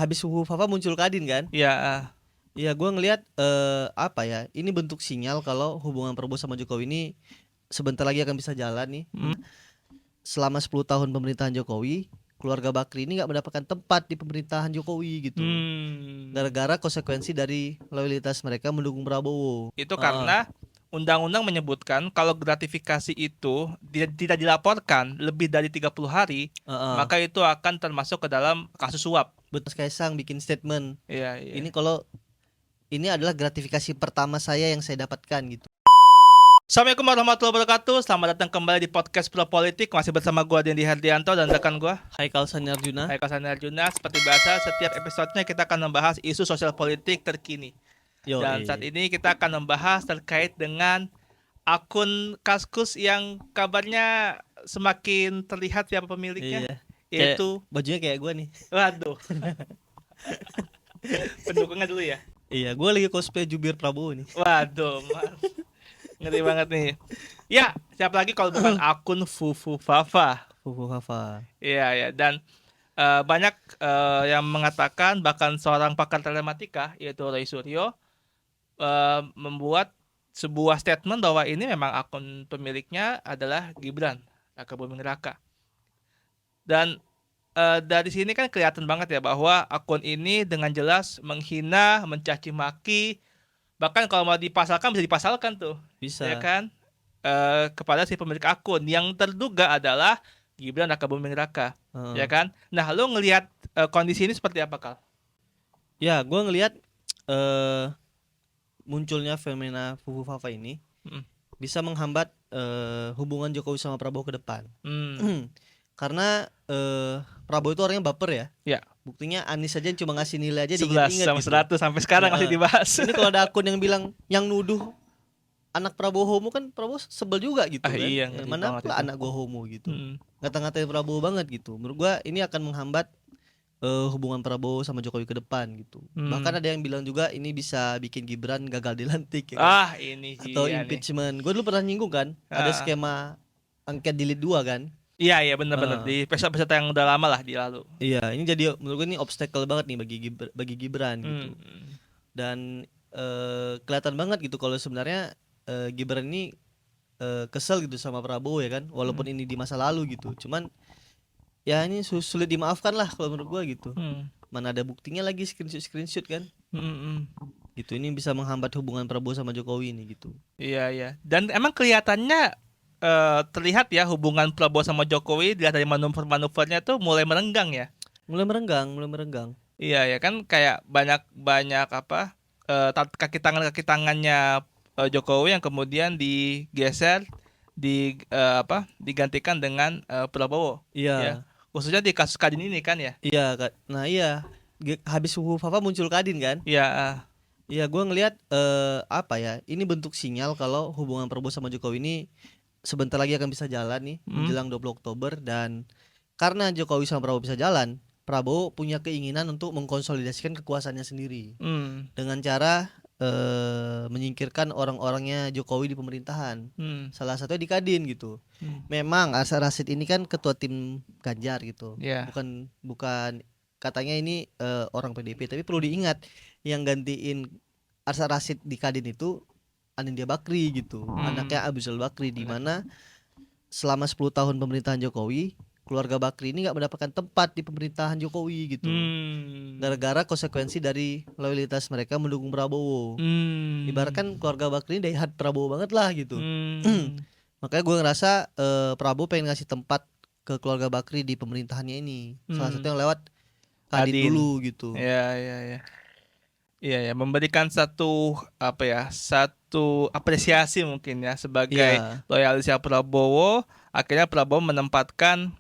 habis Fafa muncul Kadin kan? Iya, Iya, gue ngelihat apa ya? Ini bentuk sinyal kalau hubungan Prabowo sama Jokowi ini sebentar lagi akan bisa jalan nih. Selama 10 tahun pemerintahan Jokowi, keluarga Bakri ini nggak mendapatkan tempat di pemerintahan Jokowi gitu. Gara-gara konsekuensi dari loyalitas mereka mendukung Prabowo. Itu Heeh, karena undang-undang menyebutkan kalau gratifikasi itu tidak dilaporkan lebih dari 30 hari, heeh. maka itu akan termasuk ke dalam kasus suap. Betul, Kaisang bikin statement. Iya, iya. Ini kalau ini adalah gratifikasi pertama saya yang saya dapatkan gitu. Assalamualaikum warahmatullahi wabarakatuh. Selamat datang kembali di podcast Pro Politik. Masih bersama gue Dendi Hardianto dan rekan gue Haikal Sanarjuna. Haikal Sanarjuna. Seperti biasa, setiap episodenya kita akan membahas isu sosial politik terkini. Yo, Dan saat ini kita akan membahas terkait dengan akun Kaskus yang kabarnya semakin terlihat siapa pemiliknya, Iya. Kayak yaitu, bajunya kayak gue nih. waduh, pendukungnya dulu ya. Iya, gue lagi cosplay jubir Prabowo nih. Waduh, ngeri banget nih. Ya, siapa lagi kalau bukan akun Fufu Fafa. Fafa. Iya, ya. Dan banyak yang mengatakan, bahkan seorang pakar telematika yaitu Roy Suryo membuat sebuah statement bahwa ini memang akun pemiliknya adalah Gibran Raka Buming Raka. Dan dari sini kan kelihatan banget ya bahwa akun ini dengan jelas menghina, mencaci maki, bahkan kalau mau dipasalkan bisa dipasalkan tuh, ya Bisa. kan? Kepada si pemilik akun yang terduga adalah Gibran Raka Buming Raka, ya Heeh. kan? Nah, lu ngelihat kondisi ini seperti apa, Kal? Ya, gue ngelihat munculnya fenomena Fufu Fafa ini Mm. bisa menghambat hubungan Jokowi sama Prabowo ke depan. Karena Prabowo itu orangnya baper ya. Ya, Buktinya Anies aja cuma ngasih nilai aja 11 diinget-inget sama gitu. 100 sampai sekarang masih Heeh. dibahas. Ini kalau ada akun yang bilang yang nuduh anak Prabowo homo kan Prabowo sebel juga gitu kan. Iya, ngeri Mana banget pula itu. anak gua homo gitu. Mm. Ngata-ngatain Prabowo banget gitu. Menurut gua ini akan menghambat hubungan Prabowo sama Jokowi ke depan gitu. Bahkan ada yang bilang juga ini bisa bikin Gibran gagal dilantik ya kan. Ini Atau dia nih. impeachment. Gue dulu pernah nyinggung kan, ada skema angket jilid 2 kan. Iya, benar-benar di peserta yang udah lama lah di lalu. Iya, ini jadi menurut gue ini obstacle banget nih bagi Gibran gitu. Dan kelihatan banget gitu kalau sebenarnya Gibran ini kesel gitu sama Prabowo ya kan, walaupun ini di masa lalu gitu. Cuman ya ini sulit dimaafkan lah kalau menurut gua gitu. Mana ada buktinya lagi screenshot kan. Gitu, ini bisa menghambat hubungan Prabowo sama Jokowi ini gitu. Iya. Dan emang kelihatannya terlihat ya hubungan Prabowo sama Jokowi dilihat dari manuver-manuvernya tuh mulai merenggang ya. Mulai merenggang. Iya ya kan, kayak banyak apa kaki tangannya Jokowi yang kemudian digeser digantikan dengan Prabowo. Iya. Ya. Khususnya di kasus Kadin ini kan ya. Iya, nah iya. Habis Fafa muncul Kadin kan? Iya. Iya, gue ngelihat apa ya? Ini bentuk sinyal kalau hubungan Prabowo sama Jokowi ini sebentar lagi akan bisa jalan nih menjelang 20 Oktober, dan karena Jokowi sama Prabowo bisa jalan, Prabowo punya keinginan untuk mengkonsolidasikan kekuasaannya sendiri dengan cara menyingkirkan orang-orangnya Jokowi di pemerintahan. Salah satunya di Kadin gitu. Memang Arsyad Rashid ini kan ketua tim Ganjar gitu. Iya. Bukan katanya ini orang PDIP, tapi perlu diingat yang gantiin Arsyad Rashid di Kadin itu Anindya Bakri gitu, anaknya Abu Rizal Bakri, di mana selama 10 tahun pemerintahan Jokowi, keluarga Bakri ini nggak mendapatkan tempat di pemerintahan Jokowi gitu. Gara-gara konsekuensi dari loyalitas mereka mendukung Prabowo. Ibaratkan keluarga Bakri ini diehad Prabowo banget lah gitu. Makanya gue ngerasa Prabowo pengen ngasih tempat ke keluarga Bakri di pemerintahannya ini. Salah satu yang lewat Kadin dulu gitu. Iya ya, memberikan satu apresiasi mungkin ya sebagai loyalisnya Prabowo. Akhirnya Prabowo menempatkan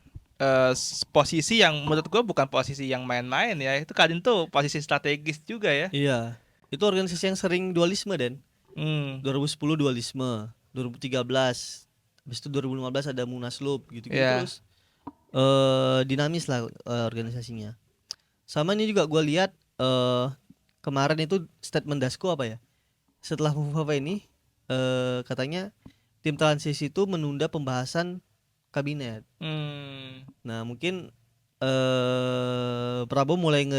posisi yang menurut gue bukan posisi yang main-main ya. Itu Kadin tuh posisi strategis juga ya. Iya. Itu organisasi yang sering dualisme, Den. 2010 dualisme, 2013, habis itu 2015 ada Munaslup gitu-gitu terus. Dinamis lah organisasinya. Sama ini juga gue lihat kemarin itu statement Dasko apa ya? Setelah Fafa ini katanya tim transisi itu menunda pembahasan kabinet. Nah, mungkin Prabowo mulai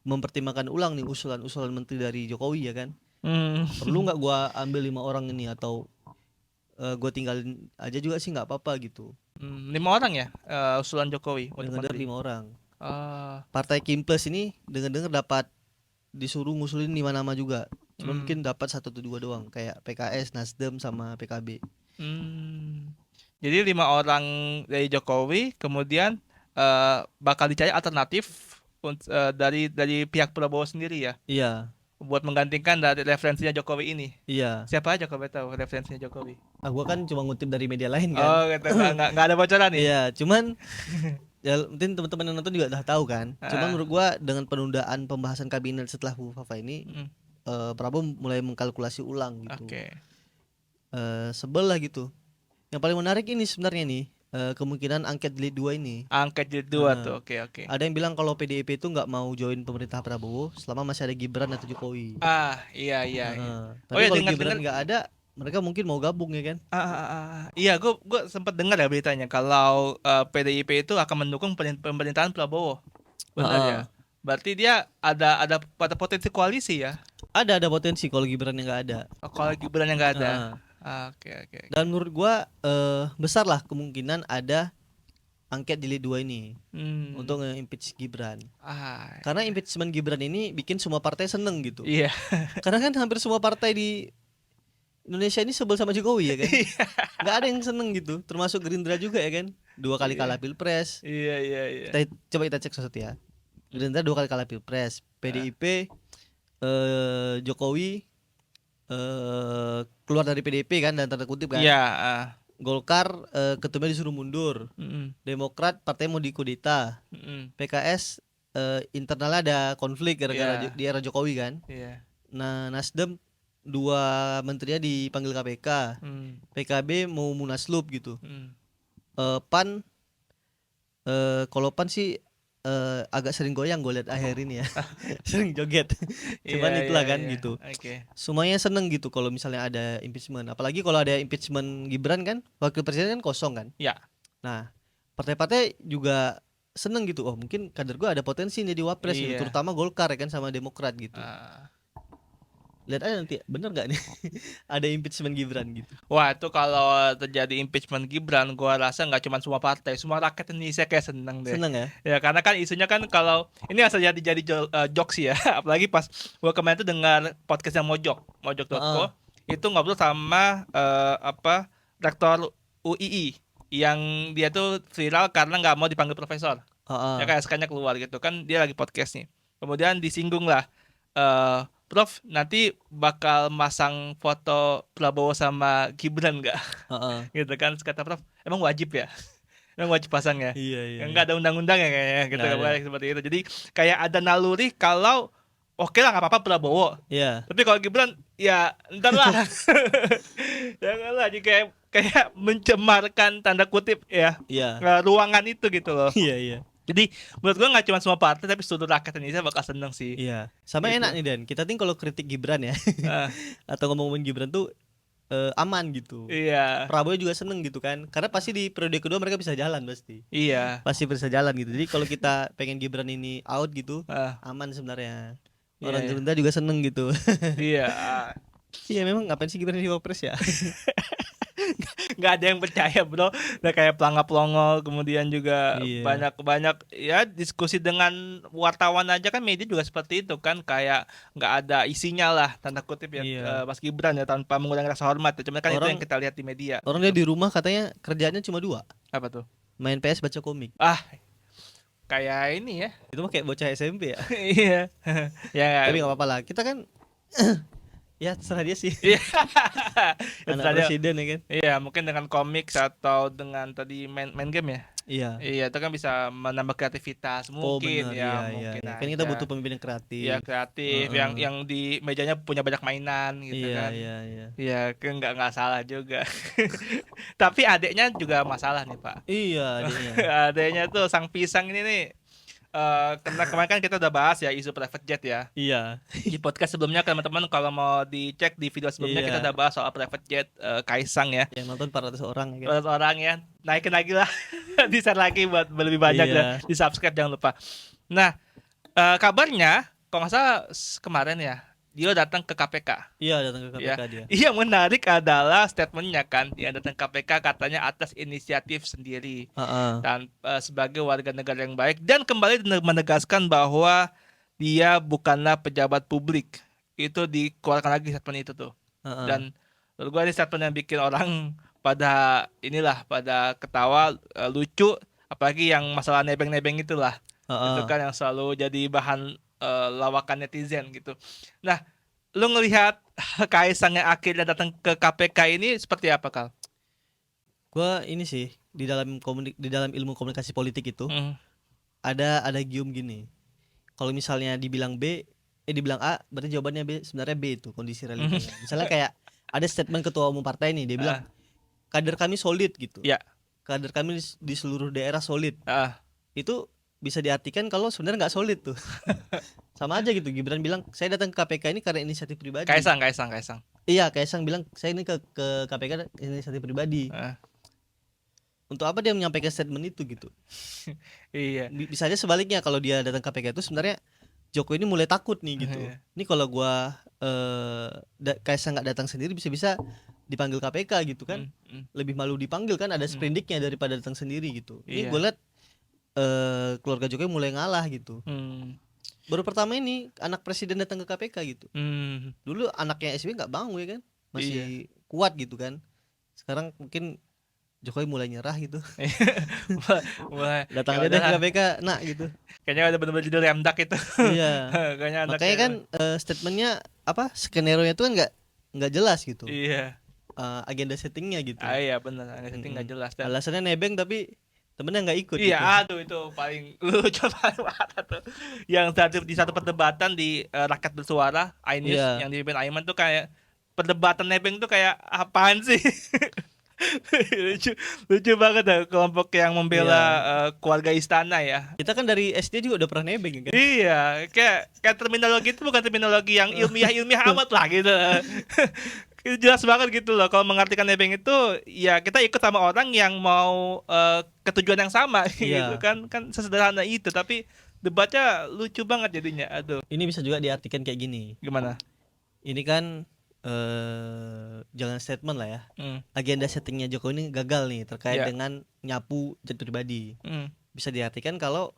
mempertimbangkan ulang nih usulan-usulan menteri dari Jokowi ya kan. Hmm. Perlu nggak gua ambil 5 orang ini atau gua tinggalin aja juga sih nggak apa-apa gitu. 5 orang ya usulan Jokowi untuk Dengar menteri. 5 orang. Ah, Partai Kim Plus ini dengar dapat disuruh ngusulin 5 nama juga. Cuma Hmm. mungkin dapat 1 atau 2 doang kayak PKS, Nasdem sama PKB. Jadi 5 orang dari Jokowi, kemudian bakal dicari alternatif dari pihak Prabowo sendiri ya, Iya, buat menggantikan dari referensinya Jokowi ini. iya. Siapa aja kalau boleh tahu referensinya Jokowi? Gua kan cuma ngutip dari media lain kan. Oh, gitu. Nggak ada bocoran nih. Iya, cuman ya mungkin teman-teman yang nonton juga udah tahu kan. Cuman Ah. menurut gua dengan penundaan pembahasan kabinet setelah Fafa ini Mm, Prabowo mulai mengkalkulasi ulang gitu. Oke. Sebel lah gitu. Yang paling menarik ini sebenarnya nih kemungkinan angket jilid 2 ini. Angket jilid 2 Nah. tuh. Oke. Ada yang bilang kalau PDIP itu nggak mau join pemerintah Prabowo selama masih ada Gibran atau Jokowi. Iya. Heeh. Oh Tapi ya, kalau dengar- Gibran nggak ada, mereka mungkin mau gabung ya kan? Iya, gue sempat dengar ya beritanya kalau PDIP itu akan mendukung pemerintahan Prabowo. Benar ya. Berarti dia ada pada potensi koalisi ya. Ada potensi kalau Gibran yang nggak ada. Kalau Gibran yang nggak ada. Heeh. Oke. Dan menurut gua besar lah kemungkinan ada angket jilid 2 ini untuk nge-impeach Gibran. Karena impeachment Gibran ini bikin semua partai seneng gitu. Iya. Karena kan hampir semua partai di Indonesia ini sebel sama Jokowi ya kan. Nggak ada yang seneng gitu. Termasuk Gerindra juga ya kan. 2 kali kalah pilpres. Iya. Coba kita cek sesuatu ya. Gerindra 2 kali kalah pilpres. PDIP Jokowi keluar dari PDIP kan dan tanda kutip kan. Iya. Golkar ketumnya disuruh mundur. Demokrat partai mau dikudeta. PKS internalnya ada konflik gara-gara Iya. di era Jokowi kan. Iya. Nah, Nasdem 2 menterinya dipanggil KPK. PKB mau munaslup gitu. PAN kalau PAN sih agak sering goyang gue liat akhir ini ya. Sering joget. Cuman Iya, itulah iya, kan iya. gitu. Oke. Semuanya seneng gitu kalau misalnya ada impeachment. Apalagi kalau ada impeachment Gibran kan, wakil presiden kan kosong kan. Ya. Nah, partai-partai juga seneng gitu. Oh, mungkin kader gue ada potensi nih di Wapres gitu, Iya. terutama Golkar ya kan sama Demokrat gitu. Ah. Lihat aja nanti bener nggak nih ada impeachment Gibran gitu. Wah, itu kalau terjadi impeachment Gibran, gua rasa nggak cuma semua partai, semua rakyat Indonesia kayak seneng deh. Seneng ya? Ya, karena kan isunya kan kalau ini asal jadi jokes ya. Apalagi pas gua kemarin tuh dengar podcastnya mojok.co, itu ngobrol sama rektor UII yang dia tuh viral karena nggak mau dipanggil profesor. Ya kayak SK-nya keluar gitu kan, dia lagi podcast nih. Kemudian disinggung lah, Prof, nanti bakal masang foto Prabowo sama Gibran nggak? Gitu kan, terus kata Prof, emang wajib ya? Emang wajib pasang ya? Iya. Nggak ada undang-undang ya kayaknya, gitu Nggak kan, ada. seperti itu. Jadi kayak ada naluri kalau oke lah nggak apa-apa Prabowo, Iya. tapi kalau Gibran ya ntar lah. Janganlah, jadi kayak mencemarkan tanda kutip ya Iya. ruangan itu gitu loh. Iya. Jadi menurut gua nggak cuma semua partai tapi seluruh rakyat Indonesia bakal seneng sih. Iya. Sama Gitu. enak nih Dan. Kita ting kalau kritik Gibran ya Ah, atau ngomongin Gibran tuh aman gitu. iya, Prabowo juga seneng gitu kan. Karena pasti di periode kedua mereka bisa jalan pasti. iya. Pasti bisa jalan gitu. Jadi kalau kita pengen Gibran ini out gitu, Ah, aman sebenarnya. Iya, Orang iya. Gerindra juga seneng gitu. iya. Iya memang ngapain sih Gibran di Wapres ya? Nggak ada yang percaya bro. Udah kayak pelangap-pelongo, kemudian juga Iya. banyak ya diskusi dengan wartawan aja kan, media juga seperti itu kan, kayak nggak ada isinya lah tanda kutip ya. Iya. Mas Gibran ya, tanpa mengurangi rasa hormat ya. Cuman kan itu Orang- yang kita lihat di media. Orang dia di rumah katanya kerjaannya cuma 2. Apa tuh? Main PS baca komik. Kayak ini ya. Itu mah kayak bocah SMP ya. Iya. Ya. Tapi nggak apa-apa lah. Kita kan ya terserah dia sih. Iya. Anak Tadi- presiden ya kan. Iya, mungkin dengan komik atau dengan tadi main game ya. Iya. Iya, itu kan bisa menambah kreativitas mungkin benar, ya, iya, mungkin iya. Kan kita aja. butuh pemimpin yang kreatif. Iya, kreatif, Heeh. yang di mejanya punya banyak mainan gitu Iya, kan. iya. Iya, kan nggak salah juga. Tapi adiknya juga masalah nih, Pak. Iya, adiknya. Adiknya tuh sang pisang ini nih. Karena kemarin kan kita udah bahas ya isu private jet ya. Iya. Di podcast sebelumnya teman-teman kalau mau dicek di video sebelumnya, Iya. kita udah bahas soal private jet Kaisang ya. Yang nonton 400 orang ya kan. 400 orang ya, naikin lagi lah. Di share lagi buat lebih banyak Iya. dan di subscribe jangan lupa. Nah, kabarnya kalau nggak salah kemarin ya dia datang ke KPK. Iya, datang ke Ya, KPK dia. yang menarik adalah statementnya kan, yang datang KPK katanya atas inisiatif sendiri Heeh. dan sebagai warga negara yang baik dan kembali menegaskan bahwa dia bukanlah pejabat publik. Itu dikeluarkan lagi statement itu tuh. Heeh. Dan menurut gua ini statement yang bikin orang pada ketawa, lucu, apalagi yang masalah nebeng-nebeng itulah. Itu Heeh. kan yang selalu jadi bahan lawakan netizen gitu. Nah, lu ngelihat Kaisang yang akhirnya datang ke KPK ini seperti apa, Kal? Gua ini sih di dalam ilmu komunikasi politik itu Hmm. ada gium gini. Kalau misalnya dibilang A, berarti jawabannya B, sebenarnya B itu kondisi realitanya. Misalnya kayak ada statement ketua umum partai nih, dia bilang kader kami solid gitu. Ya. Kader kami di seluruh daerah solid. Ah, Itu bisa diartikan kalau sebenarnya nggak solid tuh. Sama aja gitu. Gibran bilang saya datang ke KPK ini karena inisiatif pribadi. Kaisang. Iya, Kaisang bilang saya ini ke KPK inisiatif pribadi. Ah, Untuk apa dia menyampaikan statement itu gitu? iya. Bisa aja sebaliknya, kalau dia datang ke KPK itu sebenarnya Jokowi ini mulai takut nih gitu. Iya. Ini kalau gua Kaisang nggak datang sendiri bisa-bisa dipanggil KPK gitu kan. Lebih malu dipanggil kan, ada sprindiknya daripada datang sendiri gitu. Ini Iya. gue liat keluarga Jokowi mulai ngalah gitu. Baru pertama ini anak presiden datang ke KPK gitu. Dulu anaknya SBY nggak mau ya kan, masih kuat gitu kan. Sekarang mungkin Jokowi mulai nyerah gitu. Mulai Datang ya aja deh ke udahlah. KPK, nak gitu. Kayaknya udah benar-benar jadi remdak itu. Iya. Kayaknya Makanya kan statementnya apa, skenario itu kan nggak jelas gitu. Iya. Agenda settingnya gitu. Iya benar, setting nggak jelas dan Alasannya nebeng tapi temennya nggak ikut. iya, gitu. aduh itu paling lucu paling parah tuh. Yang di satu perdebatan di Rakyat Bersuara, iNews Iya. yang dipimpin Aiman tuh kayak perdebatan nebeng tuh kayak apaan sih? lucu banget dah kelompok yang membela keluarga istana ya. Kita kan dari SD juga udah pernah nebeng ya kan. Iya, kayak terminologi itu bukan terminologi yang ilmiah amat lah gitu. Itu jelas banget gitu loh. Kalau mengartikan nebeng itu ya kita ikut sama orang yang mau ke tujuan yang sama gitu Iya. kan sesederhana itu, tapi debatnya lucu banget jadinya. Aduh, Ini bisa juga diartikan kayak gini. gimana? Ini kan jangan statement lah ya. Agenda settingnya Jokowi ini gagal nih terkait Iya. dengan nyapu jet pribadi. Hmm. Bisa diartikan kalau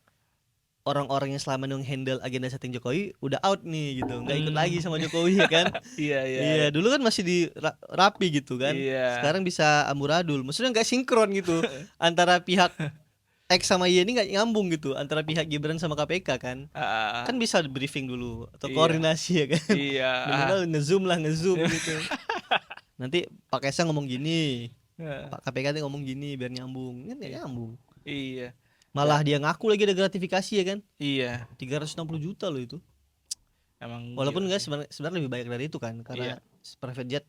orang-orang yang selama ini handle agenda setting Jokowi udah out nih gitu, nggak ikut lagi sama Jokowi ya kan. Iya. Iya, dulu kan masih rapi gitu kan. Iya. Sekarang bisa amburadul. Maksudnya nggak sinkron gitu antara pihak X sama Y ini nggak nyambung gitu, antara pihak Gibran sama KPK kan. Kan bisa briefing dulu atau Iya. koordinasi ya kan. Iya. Minimal ngezoom gitu. Nanti Pak Kaisang ngomong gini, Pak KPK ngomong gini biar nyambung. Kan nggak nyambung. Iya. Malah dia ngaku lagi ada gratifikasi ya kan. Iya. 360 juta loh itu. Emang Walaupun gila enggak sih. sebenarnya lebih banyak dari itu kan, karena private jet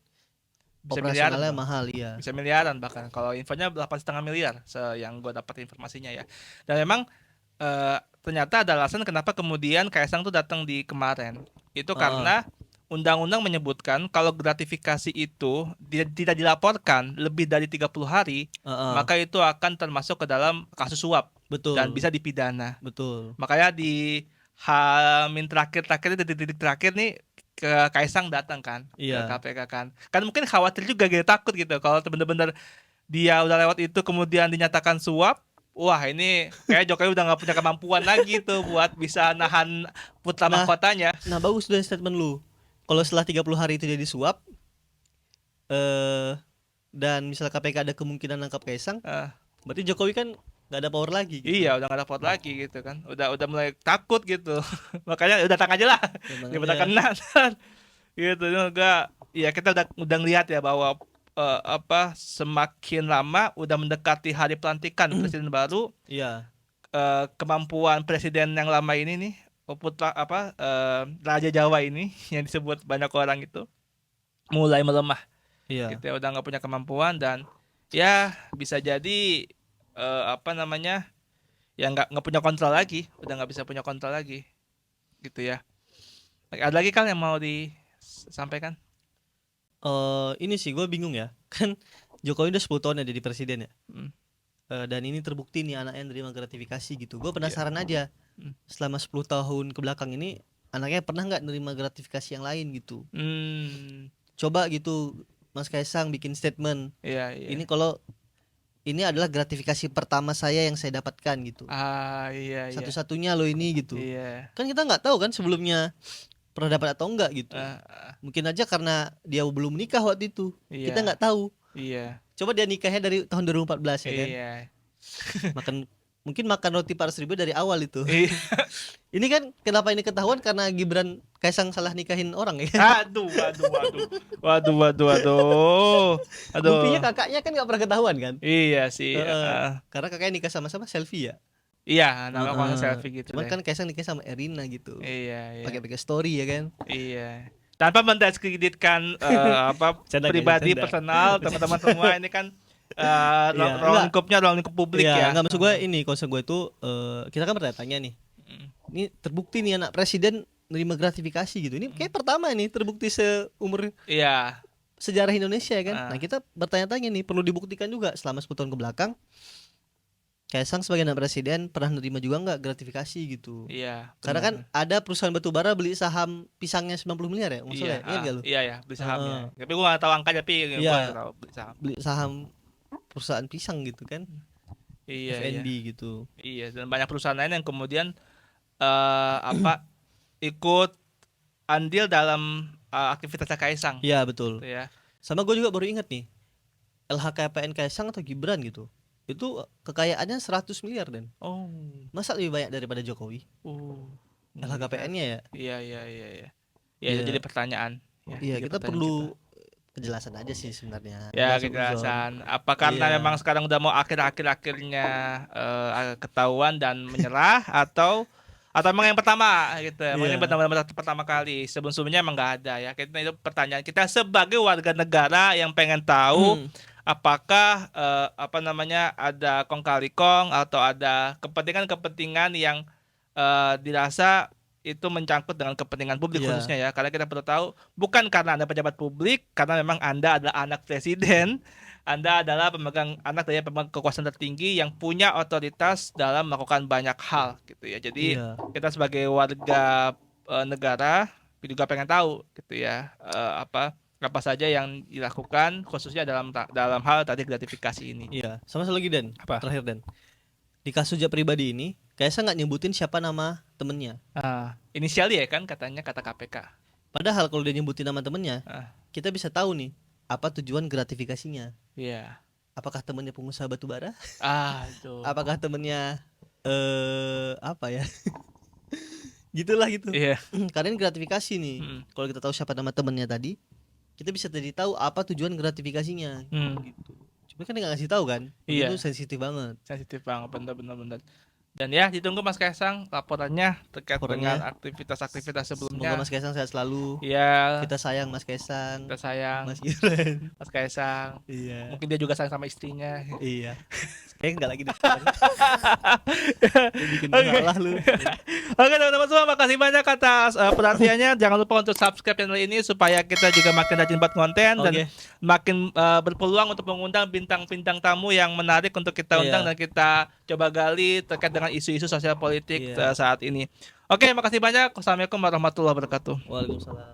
Bisa operasionalnya miliaran, mahal ya. bisa miliaran bahkan. Kalau infonya 8,5 miliar yang gue dapat informasinya ya. Dan memang ternyata ada alasan kenapa kemudian Kaisang tuh datang di kemarin. Itu karena undang-undang menyebutkan kalau gratifikasi itu tidak dilaporkan lebih dari 30 hari, maka itu akan termasuk ke dalam kasus suap. Betul. Dan bisa dipidana. Betul. Makanya di Hamin terakhir titik terakhir nih ke Kaisang datang kan ke KPK kan mungkin khawatir juga gitu, takut gitu kalau benar-benar dia udah lewat itu kemudian dinyatakan suap, wah ini kayak Jokowi udah nggak punya kemampuan lagi tuh buat bisa nahan putra mahkotanya. Nah bagus tuh statement lu, kalau setelah 30 hari itu jadi suap dan misalnya KPK ada kemungkinan nangkap Kaisang, berarti Jokowi kan nggak ada power lagi gitu. Iya, udah nggak ada power lagi gitu kan, udah mulai takut gitu. Makanya udah datang aja lah, dia kena gitu juga. Ya kita udah ngelihat ya bahwa semakin lama udah mendekati hari pelantikan presiden baru, kemampuan presiden yang lama ini nih putra Raja Jawa ini yang disebut banyak orang itu mulai melemah. Kita udah nggak punya kemampuan dan ya bisa jadi ya nggak punya kontrol lagi, udah nggak bisa punya kontrol lagi gitu ya. Ada lagi kan yang mau disampaikan? Ini sih gue bingung ya, kan Jokowi udah 10 tahun ya jadi presiden ya. Dan ini terbukti nih anaknya nerima gratifikasi gitu. Gue penasaran aja selama 10 tahun ke belakang ini anaknya pernah nggak nerima gratifikasi yang lain gitu. Hmm. Coba gitu Mas Kaisang bikin statement. Iya, iya. Ini kalau ini adalah gratifikasi pertama saya yang saya dapatkan gitu. Iya, iya. Satu-satunya loh ini gitu. Iya. Kan kita nggak tahu kan sebelumnya pernah dapat atau enggak gitu. Ah, Mungkin aja karena dia belum nikah waktu itu. iya. Kita nggak tahu. Iya. Coba dia nikahnya dari tahun 2014 ya kan. Iya. Mungkin makan roti 400.000 dari awal itu. Iya. Ini kan kenapa ini ketahuan karena Gibran Kaisang salah nikahin orang ya kan. Aduh, aduh. Buktinya kakaknya kan nggak pernah ketahuan kan. Iya sih. Karena kakaknya nikah sama-sama selfie ya. Iya, nama konten Heeh. selfie gitu Cuman deh. kan Kaisang nikah sama Erina gitu. Iya, iya. Pakai story ya kan. Iya. Tanpa mendiskreditkan Canda, pribadi canda. personal teman-teman semua ini kan Iya, ruang enggak. lingkupnya ruang lingkup publik ya. Enggak, maksud gue ini concern gue itu kita kan bertanya nih. Mm. Ini terbukti nih anak presiden nerima gratifikasi gitu. Ini kayak pertama nih terbukti seumur Iya. sejarah Indonesia ya kan. Ah. Nah, kita bertanya-tanya nih, perlu dibuktikan juga selama 10 tahun ke belakang Kaisang sebagai anak presiden pernah nerima juga nggak gratifikasi gitu. Iya. Karena kan ada perusahaan batubara beli saham pisangnya 90 miliar ya, Iya, maksudnya ingat gak lu? iya ya, beli sahamnya. Tapi gua gak tahu angka tapi gua Iya. nggak tahu beli saham. Beli saham perusahaan pisang gitu kan. Iya, FNB iya. gitu. Iya, dan banyak perusahaan lain yang kemudian ikut andil dalam aktivitasnya Kaisang Iya, betul. gitu ya. Sama gue juga baru ingat nih. LHKPN Kaisang atau Gibran gitu. Itu kekayaannya 100 miliar dan Oh. masa lebih banyak daripada Jokowi? LHKPN-nya ya. Iya. Ya, Iya. itu jadi pertanyaan. Ya, Iya, jadi kita pertanyaan perlu kita. kejelasan aja sih sebenarnya. Ya, Nggak seuzon. kejelasan. Apa karena Iya. memang sekarang udah mau akhirnya ketahuan dan menyerah atau memang yang pertama gitu. Emang Iya. ini benar-benar pertama kali. Sebelum-sebelumnya emang nggak ada ya. Kita itu pertanyaan kita sebagai warga negara yang pengen tahu apakah ada kong kali kong atau ada kepentingan-kepentingan yang dirasa itu mencangkut dengan kepentingan publik Iya. khususnya ya. Karena kita perlu tahu bukan karena Anda pejabat publik, karena memang Anda adalah anak presiden, Anda adalah anak dari pemegang kekuasaan tertinggi yang punya otoritas dalam melakukan banyak hal gitu ya. Jadi Iya. kita sebagai warga negara juga pengen tahu gitu ya apa saja yang dilakukan khususnya dalam hal tadi gratifikasi ini. Iya. Sama satu lagi Dan. Apa? Terakhir Dan. Di kasus Jak Pribadi ini, Kaisang nggak nyebutin siapa nama temennya. Inisial ya kan katanya kata KPK. Padahal kalau dia nyebutin nama temennya, Ah. kita bisa tahu nih apa tujuan gratifikasinya. Iya. Apakah temennya pengusaha batubara? Aduh. Apakah temennya apa ya? Gitulah gitu. Iya. Karena ini gratifikasi nih. Mm. Kalau kita tahu siapa nama temennya tadi, kita bisa jadi tahu apa tujuan gratifikasinya. Gitu. Cuma kan dia nggak ngasih tahu kan? Iya. Itu sensitif banget. Sensitif banget, benar. Dan ya ditunggu Mas Kaisang laporannya terkait Laporannya. dengan aktivitas-aktivitas Semoga sebelumnya. Mas Kaisang sehat selalu. Iya. Kita sayang Mas Kaisang. Kita sayang Mas Gibran. Mas Kaisang. Iya. Mungkin dia juga sayang sama istrinya. Iya. Kayaknya nggak lagi depan. Bikin Oke. masalah lu. Oke teman-teman semua, makasih banyak atas perhatiannya. Jangan lupa untuk subscribe channel ini supaya kita juga makin rajin buat konten dan Oke. makin berpeluang untuk mengundang bintang-bintang tamu yang menarik untuk kita undang Iya. dan kita coba gali terkait dengan isu-isu sosial politik Iya. saat ini. Oke, makasih banyak. Wassalamualaikum warahmatullahi wabarakatuh. Waalaikumsalam.